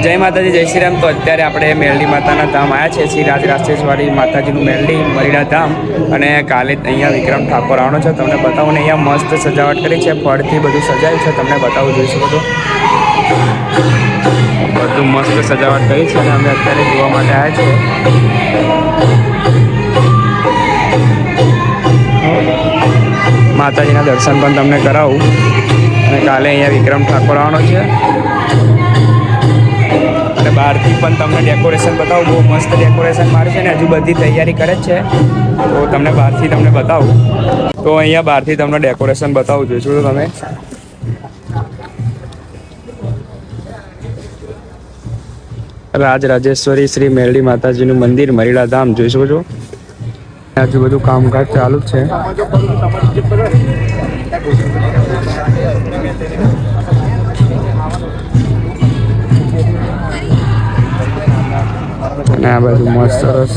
જય માતાજી, જય શ્રી રામ. તો અત્યારે આપણે મેરડી માતાના ધામ આવ્યા છે, શ્રી રાજરાજેશ્વરી માતાજીનું મેરડી મરીડા ધામ. અને કાલે અહીંયા વિક્રમ ઠાકોર આવવાનો છે, તમને બતાવું ને અહીંયા મસ્ત સજાવટ કરી છે, ફળથી બધું સજાયું છે, તમને બતાવું જોઈ શકો છો. બધું મસ્ત સજાવટ કરી છે અને અમે અત્યારે જોવા માટે આવ્યા છીએ. માતાજીના દર્શન પણ તમને કરાવું. અને કાલે અહીંયા વિક્રમ ઠાકોર આવવાનો છે અને બહારથી પણ તમને ડેકોરેશન બતાવું. બહુ મસ્ત ડેકોરેશન માર્યું છે ને હજુ બધી તૈયારી કરે જ છે, તો તમને બહારથી તમને બતાવું. તો અહીંયા બહારથી તમને ડેકોરેશન બતાવું જોઈશું તો તમે. રાજરાજેશ્વરી શ્રી મેરડી માતાજીનું મંદિર મરીડા ધામ જોઈ શકો છો. હજુ બધું કામકાજ ચાલુ જ છે. અને આ બધું મસ્ત સરસ